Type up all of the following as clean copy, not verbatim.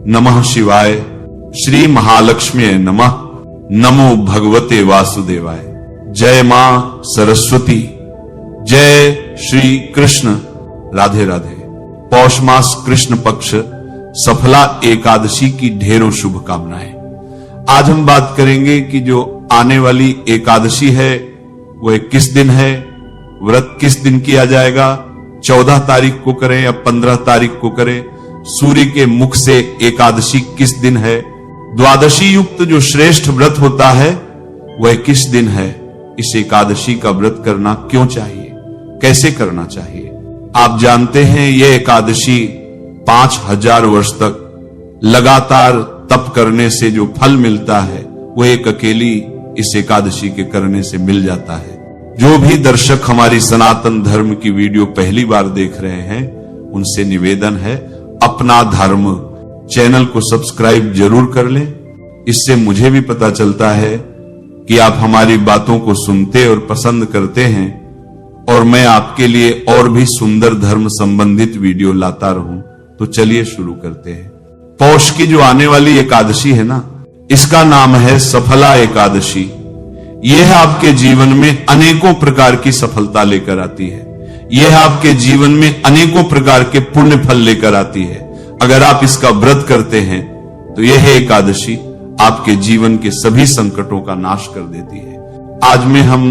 नमः शिवाय। श्री महालक्ष्मी नमः। नमो भगवते वासुदेवाय। जय मां सरस्वती। जय श्री कृष्ण। राधे राधे। पौष मास कृष्ण पक्ष सफला एकादशी की ढेरों शुभकामनाएं। आज हम बात करेंगे कि जो आने वाली एकादशी है वह किस दिन है, व्रत किस दिन किया जाएगा, 14 तारीख को करें या 15 तारीख को करें, सूर्य के मुख से एकादशी किस दिन है, द्वादशी युक्त जो श्रेष्ठ व्रत होता है वह किस दिन है, इस एकादशी का व्रत करना क्यों चाहिए, कैसे करना चाहिए। आप जानते हैं यह एकादशी 5000 वर्ष तक लगातार तप करने से जो फल मिलता है वो एक अकेली इस एकादशी के करने से मिल जाता है। जो भी दर्शक हमारी सनातन धर्म की वीडियो पहली बार देख रहे हैं उनसे निवेदन है अपना धर्म चैनल को सब्सक्राइब जरूर कर लें। इससे मुझे भी पता चलता है कि आप हमारी बातों को सुनते और पसंद करते हैं और मैं आपके लिए और भी सुंदर धर्म संबंधित वीडियो लाता रहूं। तो चलिए शुरू करते हैं। पौष की जो आने वाली एकादशी है ना, इसका नाम है सफला एकादशी। यह आपके जीवन में अनेकों प्रकार की सफलता लेकर आती है। यह आपके जीवन में अनेकों प्रकार के पुण्य फल लेकर आती है। अगर आप इसका व्रत करते हैं तो यह एकादशी आपके जीवन के सभी संकटों का नाश कर देती है। आज में हम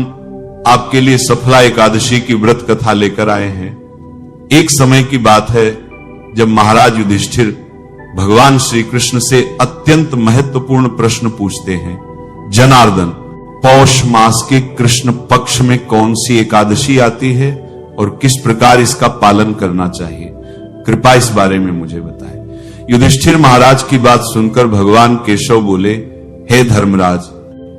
आपके लिए सफला एकादशी की व्रत कथा लेकर आए हैं। एक समय की बात है जब महाराज युधिष्ठिर भगवान श्री कृष्ण से अत्यंत महत्वपूर्ण प्रश्न पूछते हैं। जनार्दन, पौष मास के कृष्ण पक्ष में कौन सी एकादशी आती है और किस प्रकार इसका पालन करना चाहिए, कृपा इस बारे में मुझे बताएं। युधिष्ठिर महाराज की बात सुनकर भगवान केशव बोले, हे धर्मराज,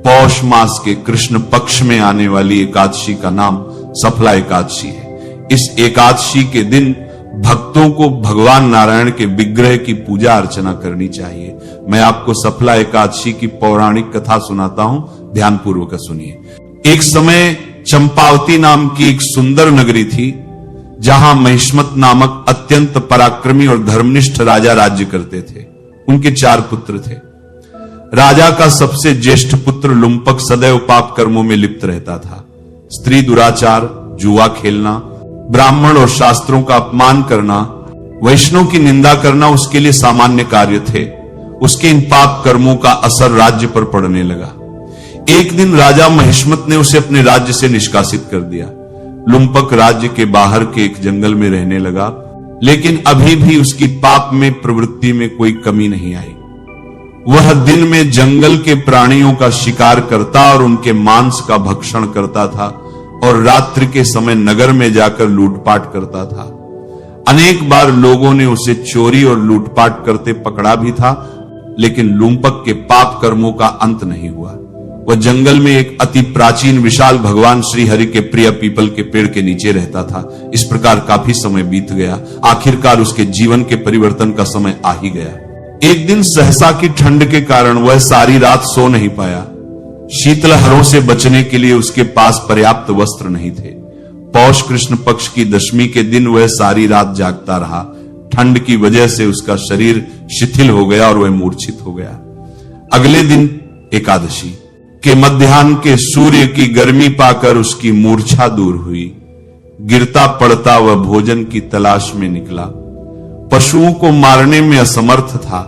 पौष मास के कृष्ण पक्ष में आने वाली एकादशी का नाम सफला एकादशी है। इस एकादशी के दिन भक्तों को भगवान नारायण के विग्रह की पूजा अर्चना करनी चाहिए। मैं आपको सफला एकादशी की पौराणिक कथा सुनाता हूं, ध्यानपूर्वक सुनिए। एक समय चंपावती नाम की एक सुंदर नगरी थी जहां महिष्मत नामक अत्यंत पराक्रमी और धर्मनिष्ठ राजा राज्य करते थे। उनके 4 पुत्र थे। राजा का सबसे ज्येष्ठ पुत्र लुम्पक सदैव पाप कर्मों में लिप्त रहता था। स्त्री दुराचार, जुआ खेलना, ब्राह्मण और शास्त्रों का अपमान करना, वैष्णव की निंदा करना उसके लिए सामान्य कार्य थे। उसके इन पाप कर्मों का असर राज्य पर पड़ने लगा। एक दिन राजा महिष्मत ने उसे अपने राज्य से निष्कासित कर दिया। लुम्पक राज्य के बाहर के एक जंगल में रहने लगा, लेकिन अभी भी उसकी पाप में प्रवृत्ति में कोई कमी नहीं आई। वह दिन में जंगल के प्राणियों का शिकार करता और उनके मांस का भक्षण करता था और रात्रि के समय नगर में जाकर लूटपाट करता था। अनेक बार लोगों ने उसे चोरी और लूटपाट करते पकड़ा भी था, लेकिन लुम्पक के पाप कर्मों का अंत नहीं हुआ। वह जंगल में एक अति प्राचीन विशाल भगवान श्री हरि के प्रिय पीपल के पेड़ के नीचे रहता था। इस प्रकार काफी समय बीत गया। आखिरकार उसके जीवन के परिवर्तन का समय आ ही गया। एक दिन सहसा की ठंड के कारण वह सारी रात सो नहीं पाया। शीतलहरों से बचने के लिए उसके पास पर्याप्त वस्त्र नहीं थे। पौष कृष्ण पक्ष की दशमी के दिन वह सारी रात जागता रहा। ठंड की वजह से उसका शरीर शिथिल हो गया और वह मूर्छित हो गया। अगले दिन एकादशी के मध्याह्न के सूर्य की गर्मी पाकर उसकी मूर्छा दूर हुई। गिरता पड़ता वह भोजन की तलाश में निकला। पशुओं को मारने में असमर्थ था,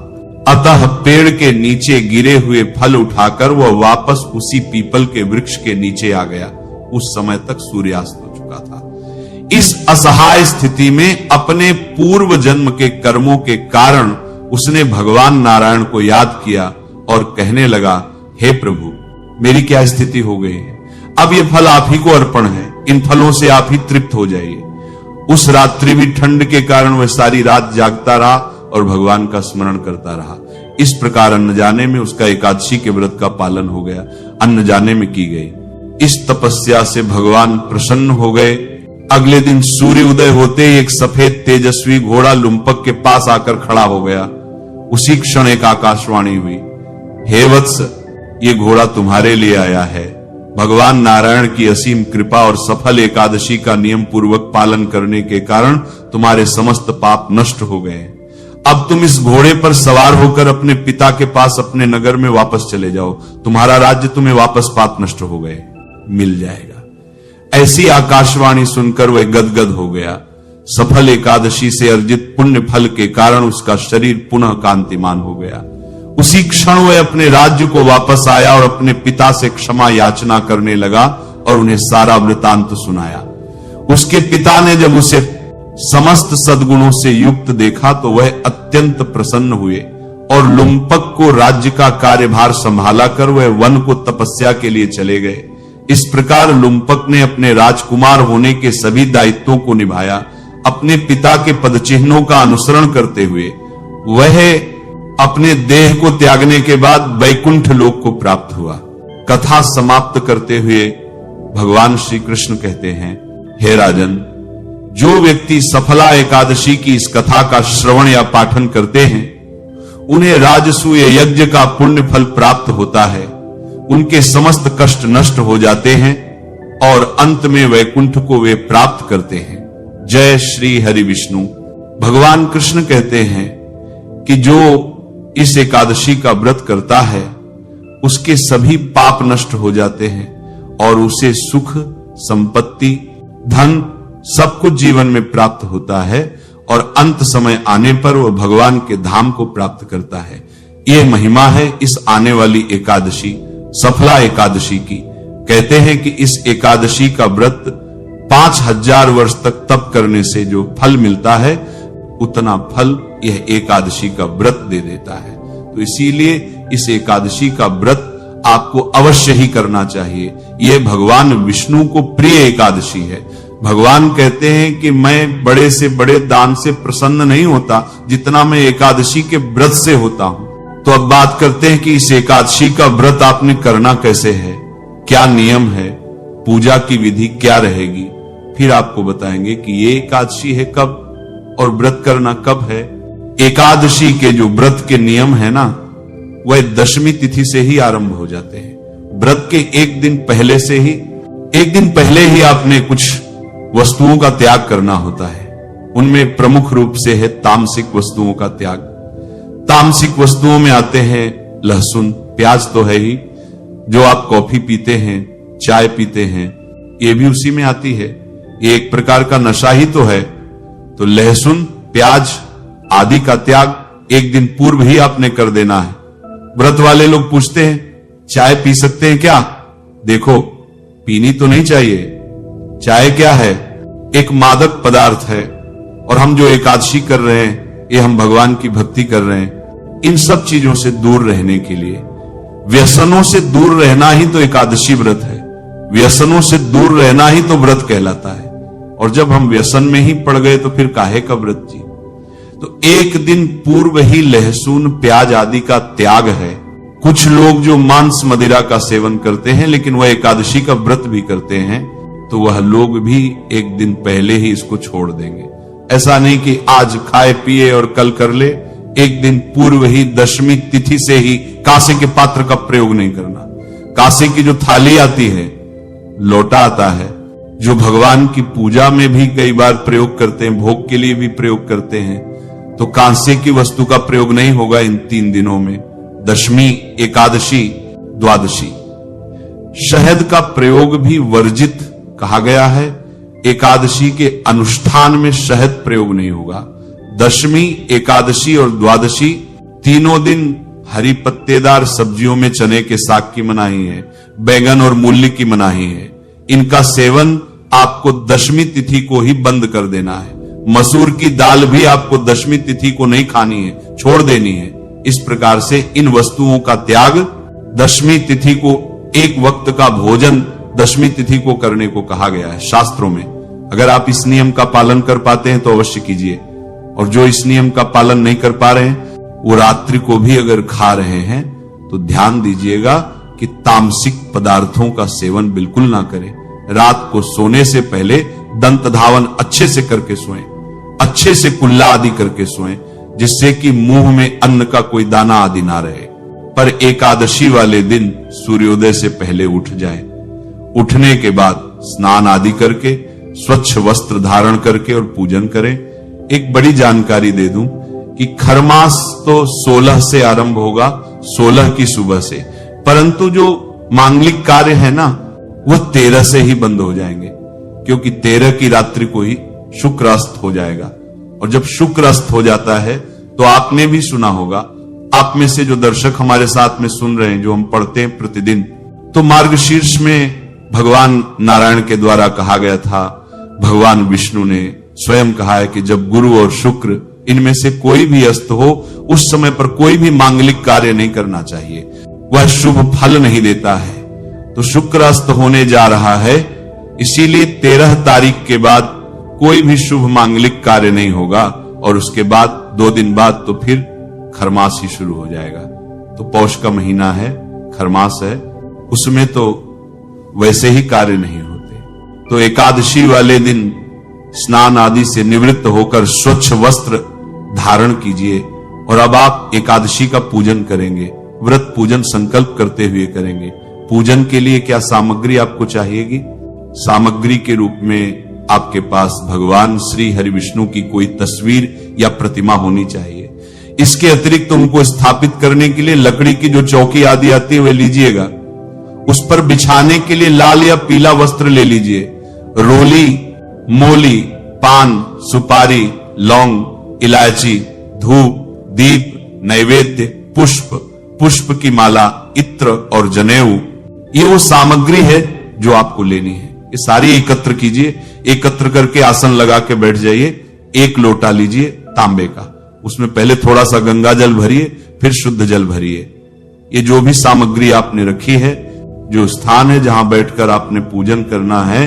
अतः पेड़ के नीचे गिरे हुए फल उठाकर वह वापस उसी पीपल के वृक्ष के नीचे आ गया। उस समय तक सूर्यास्त हो चुका था। इस असहाय स्थिति में अपने पूर्व जन्म के कर्मों के कारण उसने भगवान नारायण को याद किया और कहने लगा, हे प्रभु, मेरी क्या स्थिति हो गई है। अब ये फल आप ही को अर्पण है, इन फलों से आप ही तृप्त हो जाइए। उस रात्रि भी ठंड के कारण वह सारी रात जागता रहा और भगवान का स्मरण करता रहा। इस प्रकार अन्न जाने में उसका एकादशी के व्रत का पालन हो गया। अन्न जाने में की गई इस तपस्या से भगवान प्रसन्न हो गए। अगले दिन सूर्य उदय होते ही एक सफेद तेजस्वी घोड़ा लुम्पक के पास आकर खड़ा हो गया। उसी क्षण एक आकाशवाणी हुई, हे वत्स, ये घोड़ा तुम्हारे लिए आया है। भगवान नारायण की असीम कृपा और सफल एकादशी का नियम पूर्वक पालन करने के कारण तुम्हारे समस्त पाप नष्ट हो गए। अब तुम इस घोड़े पर सवार होकर अपने पिता के पास अपने नगर में वापस चले जाओ, तुम्हारा राज्य तुम्हें वापस पाप नष्ट हो गए मिल जाएगा। ऐसी आकाशवाणी सुनकर वह गदगद हो गया। सफल एकादशी से अर्जित पुण्य फल के कारण उसका शरीर पुनः कांतिमान हो गया। उसी क्षण वह अपने राज्य को वापस आया और अपने पिता से क्षमा याचना करने लगा और उन्हें सारा वृतांत सुनाया। उसके पिता ने जब उसे समस्त सद्गुणों से युक्त देखा तो वह अत्यंत प्रसन्न हुए और लुम्पक को राज्य का कार्यभार संभाला कर वह वन को तपस्या के लिए चले गए। इस प्रकार लुम्पक ने अपने राजकुमार होने के सभी दायित्वों को निभाया। अपने पिता के पदचिन्हों का अनुसरण करते हुए वह अपने देह को त्यागने के बाद वैकुंठ लोक को प्राप्त हुआ। कथा समाप्त करते हुए भगवान श्री कृष्ण कहते हैं, हे राजन, जो व्यक्ति सफला एकादशी की इस कथा का श्रवण या पाठन करते हैं उन्हें राजसूय यज्ञ का पुण्य फल प्राप्त होता है, उनके समस्त कष्ट नष्ट हो जाते हैं और अंत में वैकुंठ को वे प्राप्त करते हैं। जय श्री हरि विष्णु। भगवान कृष्ण कहते हैं कि जो इस एकादशी का व्रत करता है उसके सभी पाप नष्ट हो जाते हैं और उसे सुख, संपत्ति, धन सब कुछ जीवन में प्राप्त होता है और अंत समय आने पर वह भगवान के धाम को प्राप्त करता है। यह महिमा है इस आने वाली एकादशी, सफला एकादशी की। कहते हैं कि इस एकादशी का व्रत 5000 वर्ष तक तप करने से जो फल मिलता है उतना फल यह एकादशी का व्रत दे देता है। तो इसीलिए इस एकादशी का व्रत आपको अवश्य ही करना चाहिए। यह भगवान विष्णु को प्रिय एकादशी है। भगवान कहते हैं कि मैं बड़े से बड़े दान से प्रसन्न नहीं होता जितना मैं एकादशी के व्रत से होता हूं। तो अब बात करते हैं कि इस एकादशी का व्रत आपने करना कैसे है, क्या नियम है, पूजा की विधि क्या रहेगी, फिर आपको बताएंगे कि ये एकादशी है कब और व्रत करना कब है। एकादशी के जो व्रत के नियम है ना, वह दशमी तिथि से ही आरंभ हो जाते हैं। व्रत के एक दिन पहले ही आपने कुछ वस्तुओं का त्याग करना होता है। उनमें प्रमुख रूप से है तामसिक वस्तुओं का त्याग। तामसिक वस्तुओं में आते हैं लहसुन, प्याज तो है ही, जो आप कॉफी पीते हैं, चाय पीते हैं, ये भी उसी में आती है। ये एक प्रकार का नशा ही तो है। तो लहसुन, प्याज आदि का त्याग एक दिन पूर्व ही आपने कर देना है। व्रत वाले लोग पूछते हैं चाय पी सकते हैं क्या? देखो, पीनी तो नहीं चाहिए। चाय क्या है? एक मादक पदार्थ है और हम जो एकादशी कर रहे हैं ये हम भगवान की भक्ति कर रहे हैं। इन सब चीजों से दूर रहने के लिए, व्यसनों से दूर रहना ही तो एकादशी व्रत है। व्यसनों से दूर रहना ही तो व्रत कहलाता है। और जब हम व्यसन में ही पड़ गए तो फिर काहे का व्रत जी। तो एक दिन पूर्व ही लहसुन, प्याज आदि का त्याग है। कुछ लोग जो मांस मदिरा का सेवन करते हैं लेकिन वह एकादशी का व्रत भी करते हैं, तो वह लोग भी एक दिन पहले ही इसको छोड़ देंगे। ऐसा नहीं कि आज खाए पिए और कल कर ले। एक दिन पूर्व ही दशमी तिथि से ही कांसे के पात्र का प्रयोग नहीं करना। कांसे की जो थाली आती है, लोटा आता है, जो भगवान की पूजा में भी कई बार प्रयोग करते हैं, भोग के लिए भी प्रयोग करते हैं, तो कांसे की वस्तु का प्रयोग नहीं होगा इन 3 दिनों में, दशमी, एकादशी, द्वादशी। शहद का प्रयोग भी वर्जित कहा गया है। एकादशी के अनुष्ठान में शहद प्रयोग नहीं होगा। दशमी, एकादशी और द्वादशी तीनों दिन हरी पत्तेदार सब्जियों में चने के साग की मनाही है, बैंगन और मूली की मनाही है। इनका सेवन आपको दशमी तिथि को ही बंद कर देना है। मसूर की दाल भी आपको दशमी तिथि को नहीं खानी है, छोड़ देनी है। इस प्रकार से इन वस्तुओं का त्याग, दशमी तिथि को एक वक्त का भोजन दशमी तिथि को करने को कहा गया है शास्त्रों में। अगर आप इस नियम का पालन कर पाते हैं तो अवश्य कीजिए, और जो इस नियम का पालन नहीं कर पा रहे हैं वो रात्रि को भी अगर खा रहे हैं तो ध्यान दीजिएगा कि तामसिक पदार्थों का सेवन बिल्कुल ना करें। रात को सोने से पहले दंत धावन अच्छे से करके सोएं, अच्छे से कुल्ला आदि करके सोएं, जिससे कि मुंह में अन्न का कोई दाना आदि ना रहे। पर एकादशी वाले दिन सूर्योदय से पहले उठ जाए। उठने के बाद स्नान आदि करके स्वच्छ वस्त्र धारण करके और पूजन करें। एक बड़ी जानकारी दे दूं, कि खरमास तो 16 से आरंभ होगा, 16 की सुबह से, परंतु जो मांगलिक कार्य है ना वो 13 से ही बंद हो जाएंगे, क्योंकि 13 की रात्रि को ही शुक्र अस्त हो जाएगा। और जब शुक्र अस्त हो जाता है तो आपने भी सुना होगा, आप में से जो दर्शक हमारे साथ में सुन रहे हैं, जो हम पढ़ते हैं प्रतिदिन, तो मार्गशीर्ष में भगवान नारायण के द्वारा कहा गया था, भगवान विष्णु ने स्वयं कहा है कि जब गुरु और शुक्र इनमें से कोई भी अस्त हो, उस समय पर कोई भी मांगलिक कार्य नहीं करना चाहिए, वह शुभ फल नहीं देता है। तो शुक्र अस्त होने जा रहा है, इसीलिए 13 तारीख के बाद कोई भी शुभ मांगलिक कार्य नहीं होगा, और उसके बाद 2 दिन बाद तो फिर खरमास ही शुरू हो जाएगा। तो पौष का महीना है, खरमास है, उसमें तो वैसे ही कार्य नहीं होते। तो एकादशी वाले दिन स्नान आदि से निवृत्त होकर स्वच्छ वस्त्र धारण कीजिए, और अब आप एकादशी का पूजन करेंगे, व्रत पूजन संकल्प करते हुए करेंगे। पूजन के लिए क्या सामग्री आपको चाहिएगी? सामग्री के रूप में आपके पास भगवान श्री हरि विष्णु की कोई तस्वीर या प्रतिमा होनी चाहिए। इसके अतिरिक्त तो उनको स्थापित करने के लिए लकड़ी की जो चौकी आदि आती है वे लीजिएगा। उस पर बिछाने के लिए लाल या पीला वस्त्र ले लीजिए। रोली, मोली, पान, सुपारी, लौंग, इलायची, धूप, दीप, नैवेद्य, पुष्प की माला, इत्र और जनेऊ, ये वो सामग्री है जो आपको लेनी है। ये सारी एकत्र कीजिए, एकत्र करके आसन लगा के बैठ जाइए। 1 लोटा लीजिए तांबे का, उसमें पहले थोड़ा सा गंगा जल भरिए, फिर शुद्ध जल भरिए। ये जो भी सामग्री आपने रखी है, जो स्थान है जहां बैठकर आपने पूजन करना है,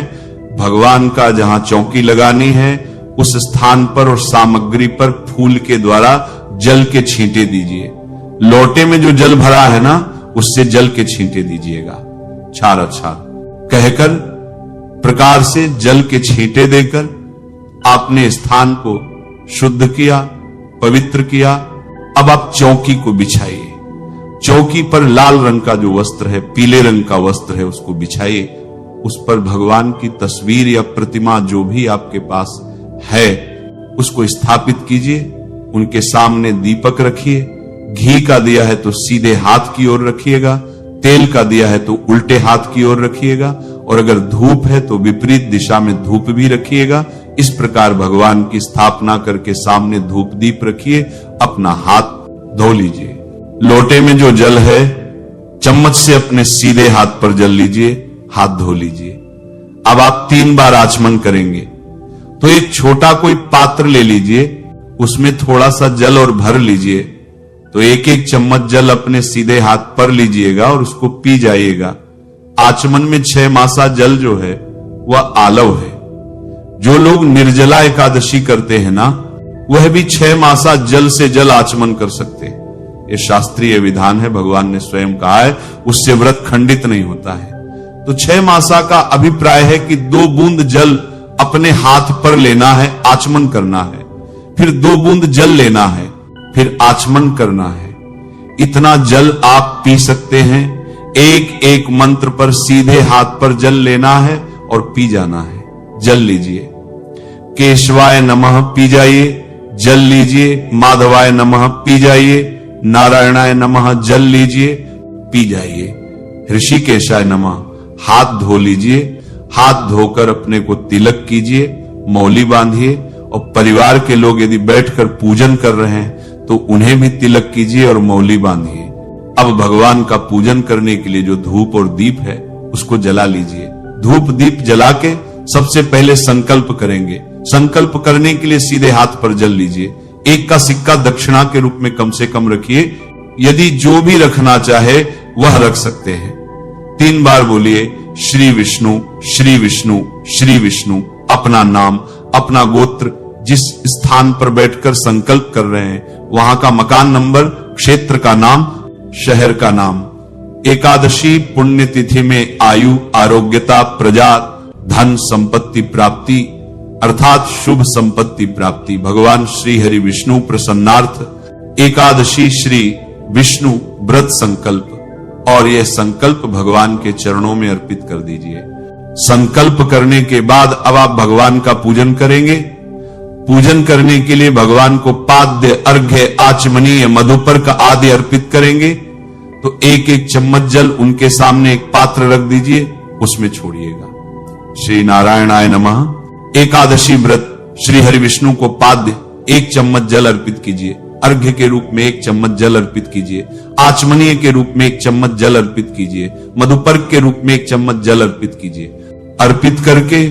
भगवान का जहां चौकी लगानी है, उस स्थान पर और सामग्री पर फूल के द्वारा जल के छींटे दीजिए। लोटे में जो जल भरा है ना, उससे जल के छींटे दीजिएगा, छार कहकर प्रकार से जल के छींटे देकर आपने स्थान को शुद्ध किया, पवित्र किया। अब आप चौकी को बिछाइए। चौकी पर लाल रंग का जो वस्त्र है, पीले रंग का वस्त्र है, उसको बिछाइए। उस पर भगवान की तस्वीर या प्रतिमा जो भी आपके पास है उसको स्थापित कीजिए। उनके सामने दीपक रखिए। घी का दिया है तो सीधे हाथ की ओर रखिएगा, तेल का दिया है तो उल्टे हाथ की ओर रखिएगा, और अगर धूप है तो विपरीत दिशा में धूप भी रखिएगा। इस प्रकार भगवान की स्थापना करके सामने धूप दीप रखिए। अपना हाथ धो लीजिए। लोटे में जो जल है, चम्मच से अपने सीधे हाथ पर जल लीजिए, हाथ धो लीजिए। अब आप 3 बार आचमन करेंगे। तो एक छोटा कोई पात्र ले लीजिए, उसमें थोड़ा सा जल और भर लीजिए। तो 1-1 चम्मच जल अपने सीधे हाथ पर लीजिएगा और उसको पी जाइएगा। आचमन में 6 मासा जल जो है वह आलव है। जो लोग निर्जला एकादशी करते हैं ना, वह भी 6 मासा जल से जल आचमन कर सकते हैं। यह शास्त्रीय विधान है, भगवान ने स्वयं कहा है, उससे व्रत खंडित नहीं होता है। तो 6 मासा का अभिप्राय है कि 2 बूंद जल अपने हाथ पर लेना है, आचमन करना है, फिर 2 बूंद जल लेना है, फिर आचमन करना है। इतना जल आप पी सकते हैं। एक मंत्र पर सीधे हाथ पर जल लेना है और पी जाना है। जल लीजिए। केशवाय नमः पी जाइए, जल लीजिए। माधवाय नमः पी जाइए। नारायणाय नमः जल लीजिए, पी जाइए। ऋषिकेशाय नमः हाथ धो लीजिए। हाथ धोकर अपने को तिलक कीजिए, मौली बांधिए, और परिवार के लोग यदि बैठकर पूजन कर रहे हैं तो उन्हें भी तिलक कीजिए और मौली बांधिए। अब भगवान का पूजन करने के लिए जो धूप और दीप है उसको जला लीजिए। धूप दीप जला के सबसे पहले संकल्प करेंगे। संकल्प करने के लिए सीधे हाथ पर जल लीजिए। 1 का सिक्का दक्षिणा के रूप में कम से कम रखिए। यदि जो भी रखना चाहे वह रख सकते हैं। 3 बार बोलिए श्री विष्णु, श्री विष्णु, श्री विष्णु। अपना नाम, अपना गोत्र, जिस स्थान पर बैठकर संकल्प कर रहे हैं वहां का मकान नंबर, क्षेत्र का नाम, शहर का नाम। एकादशी पुण्य तिथि में आयु, आरोग्यता, प्रजा, धन, संपत्ति प्राप्ति अर्थात शुभ संपत्ति प्राप्ति, भगवान श्री हरि विष्णु प्रसन्नार्थ एकादशी श्री विष्णु व्रत संकल्प। और यह संकल्प भगवान के चरणों में अर्पित कर दीजिए। संकल्प करने के बाद अब आप भगवान का पूजन करेंगे। पूजन करने के लिए भगवान को पाद्य, अर्घ्य, आचमनीय, मधुपर्क आदि अर्पित करेंगे तो एक एक चम्मच जल उनके सामने एक पात्र रख दीजिए, उसमें छोड़िएगा। श्री नारायणाय नमः। एकादशी व्रत श्री हरि विष्णु को पाद्य 1 चम्मच जल अर्पित कीजिए, अर्घ्य के रूप में 1 चम्मच जल अर्पित कीजिए, आचमनीय के रूप में 1 चम्मच जल अर्पित कीजिए, मधुपर्क के रूप में 1 चम्मच जल अर्पित कीजिए। अर्पित करके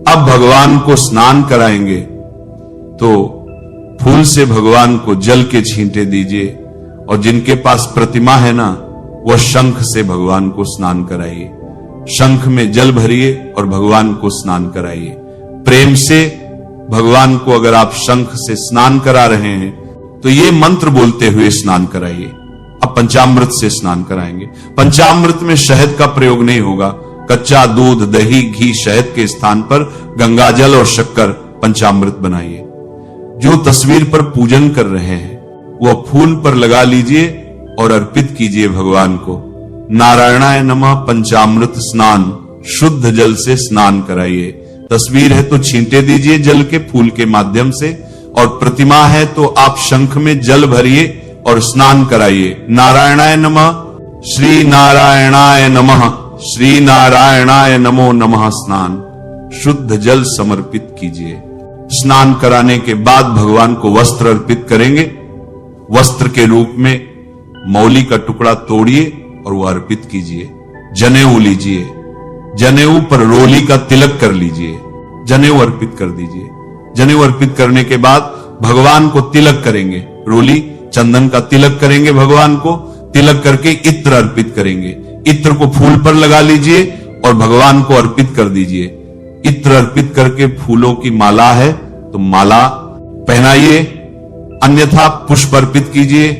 अब भगवान को स्नान कराएंगे तो फूल से भगवान को जल के छींटे दीजिए, और जिनके पास प्रतिमा है ना, वह शंख से भगवान को स्नान कराइए। शंख में जल भरिए और भगवान को स्नान कराइए। प्रेम से भगवान को अगर आप शंख से स्नान करा रहे हैं तो ये मंत्र बोलते हुए स्नान कराइए। अब पंचामृत से स्नान कराएंगे। पंचामृत में शहद का प्रयोग नहीं होगा। कच्चा दूध, दही, घी, शहद के स्थान पर गंगाजल और शक्कर पंचामृत बनाइए। जो तस्वीर पर पूजन कर रहे हैं वह फूल पर लगा लीजिए और अर्पित कीजिए भगवान को। नारायणाय नमः पंचामृत स्नान, शुद्ध जल से स्नान कराइए। तस्वीर है तो छींटे दीजिए जल के फूल के माध्यम से, और प्रतिमा है तो आप शंख में जल भरिए और स्नान कराइए। नारायणाय नमः, श्री नारायणाय नमः, श्री नारायणाय नमो नमः। स्नान शुद्ध जल समर्पित कीजिए। स्नान कराने के बाद भगवान को वस्त्र अर्पित करेंगे। वस्त्र के रूप में मौली का टुकड़ा तोड़िए और वह अर्पित कीजिए। जनेऊ लीजिए, जनेऊ पर रोली का तिलक कर लीजिए, जनेऊ अर्पित कर दीजिए। जनेऊ अर्पित करने के बाद भगवान को तिलक करेंगे। रोली चंदन का तिलक करेंगे भगवान को। तिलक करके इत्र अर्पित करेंगे। इत्र को फूल पर लगा लीजिए और भगवान को अर्पित कर दीजिए। इत्र अर्पित करके फूलों की माला है तो माला पहनाइए, अन्यथा पुष्प अर्पित कीजिए।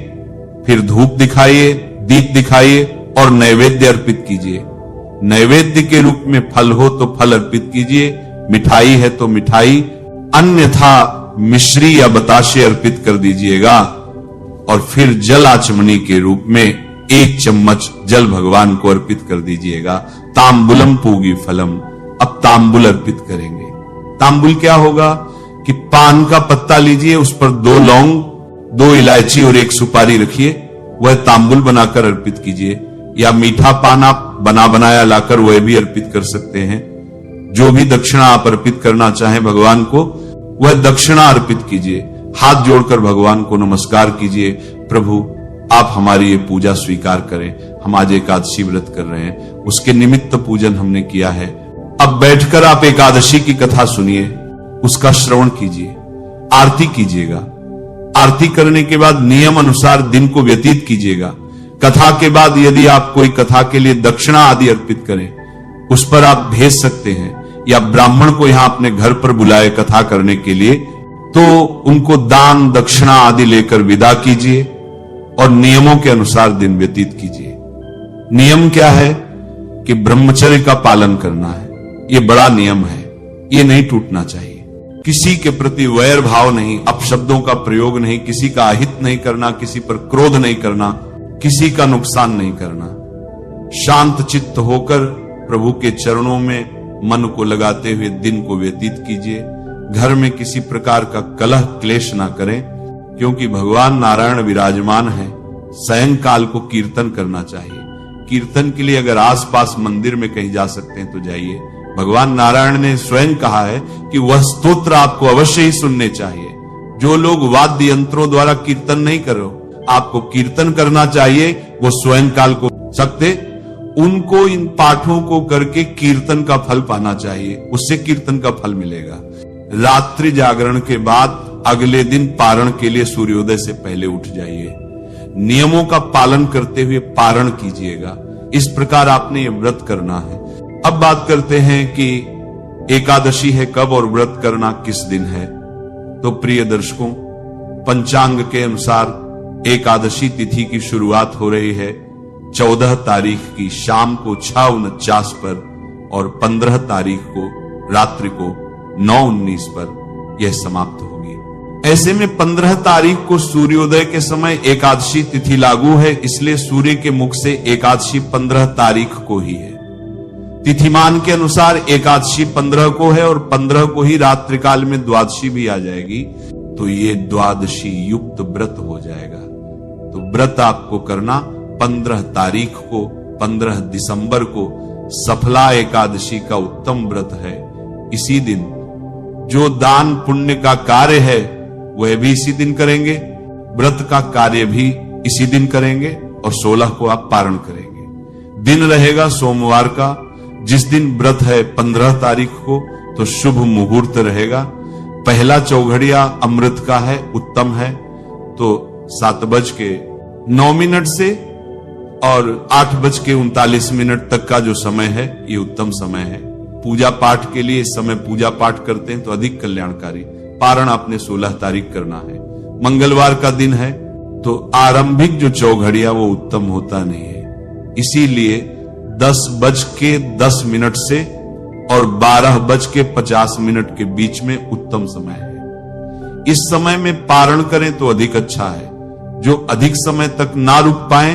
फिर धूप दिखाइए, दीप दिखाइए और नैवेद्य अर्पित कीजिए। नैवेद्य के रूप में फल हो तो फल अर्पित कीजिए, मिठाई है तो मिठाई, अन्यथा मिश्री या बताशे अर्पित कर दीजिएगा। और फिर जल आचमनी के रूप में 1 चम्मच जल भगवान को अर्पित कर दीजिएगा। तांबुलम पूगी फलम। अब तांबुल अर्पित करेंगे। तांबुल क्या होगा कि पान का पत्ता लीजिए, उस पर 2 लौंग, 2 इलायची और 1 सुपारी रखिए, वह तांबुल बनाकर अर्पित कीजिए। या मीठा पान आप बना बनाया लाकर वह भी अर्पित कर सकते हैं। जो भी दक्षिणा आप अर्पित करना चाहें भगवान को, वह दक्षिणा अर्पित कीजिए। हाथ जोड़कर भगवान को नमस्कार कीजिए, प्रभु आप हमारी ये पूजा स्वीकार करें। हम आज एकादशी व्रत कर रहे हैं, उसके निमित्त पूजन हमने किया है। अब बैठकर आप एकादशी की कथा सुनिए, उसका श्रवण कीजिए, आरती कीजिएगा। आरती करने के बाद नियम अनुसार दिन को व्यतीत कीजिएगा। कथा के बाद यदि आप कोई कथा के लिए दक्षिणा आदि अर्पित करें, उस पर आप भेज सकते हैं, या ब्राह्मण को यहां अपने घर पर बुलाए कथा करने के लिए तो उनको दान दक्षिणा आदि लेकर विदा कीजिए और नियमों के अनुसार दिन व्यतीत कीजिए। नियम क्या है कि ब्रह्मचर्य का पालन करना है। यह बड़ा नियम है, यह नहीं टूटना चाहिए। किसी के प्रति वैर भाव नहीं, अपशब्दों का प्रयोग नहीं, किसी का अहित नहीं करना, किसी पर क्रोध नहीं करना, किसी का नुकसान नहीं करना। शांत चित्त होकर प्रभु के चरणों में मन को लगाते हुए दिन को व्यतीत कीजिए। घर में किसी प्रकार का कलह क्लेश ना करें, क्योंकि भगवान नारायण विराजमान है। सायंकाल को कीर्तन करना चाहिए। कीर्तन के लिए अगर आसपास मंदिर में कहीं जा सकते हैं तो जाइए। भगवान नारायण ने स्वयं कहा है कि वह स्तोत्र आपको अवश्य ही सुनने चाहिए। जो लोग वाद्य यंत्रों द्वारा कीर्तन नहीं करो, आपको कीर्तन करना चाहिए, वो स्वयं काल को सकते, उनको इन पाठों को करके कीर्तन का फल पाना चाहिए, उससे कीर्तन का फल मिलेगा। रात्रि जागरण के बाद अगले दिन पारण के लिए सूर्योदय से पहले उठ जाइए। नियमों का पालन करते हुए पारण कीजिएगा। इस प्रकार आपने ये व्रत करना है। अब बात करते हैं कि एकादशी है कब और व्रत करना किस दिन है। तो प्रिय दर्शकों, पंचांग के अनुसार एकादशी तिथि की शुरुआत हो रही है 14 तारीख की शाम को 6:49 पर और 15 तारीख को रात्रि को 9:19 पर यह समाप्त होगी। ऐसे में 15 तारीख को सूर्योदय के समय एकादशी तिथि लागू है, इसलिए सूर्य के मुख से एकादशी 15 तारीख को ही है। तिथिमान के अनुसार एकादशी 15 को है और 15 को ही रात्रि काल में द्वादशी भी आ जाएगी, तो ये द्वादशी युक्त व्रत हो जाएगा। तो व्रत आपको करना 15 तारीख को, 15 दिसंबर को सफला एकादशी का उत्तम व्रत है। इसी दिन जो दान पुण्य का कार्य है वह भी इसी दिन करेंगे, व्रत का कार्य भी इसी दिन करेंगे और 16 को आप पारण करेंगे। दिन रहेगा सोमवार का, जिस दिन व्रत है 15 तारीख को, तो शुभ मुहूर्त रहेगा। पहला चौघड़िया अमृत का है, उत्तम है, तो 7:09 से और 8:39 तक का जो समय है ये उत्तम समय है। पूजा पाठ के लिए इस समय पूजा पाठ करते हैं तो अधिक कल्याणकारी। पारण आपने 16 तारीख करना है, मंगलवार का दिन है, तो आरंभिक जो चौघड़िया वो उत्तम होता नहीं है, इसीलिए 10:10 से और 12:50 के बीच में उत्तम समय है। इस समय में पारण करें तो अधिक अच्छा है। जो अधिक समय तक ना रुक पाए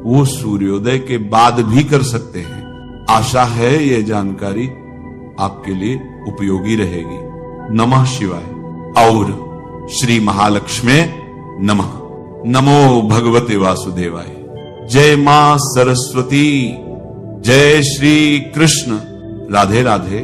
वो सूर्योदय के बाद भी कर सकते हैं। आशा है ये जानकारी आपके लिए उपयोगी रहेगी। नमः शिवाय और श्री महालक्ष्मी नमः। नमो भगवते वासुदेवाय। जय मां सरस्वती। जय श्री कृष्ण। राधे राधे।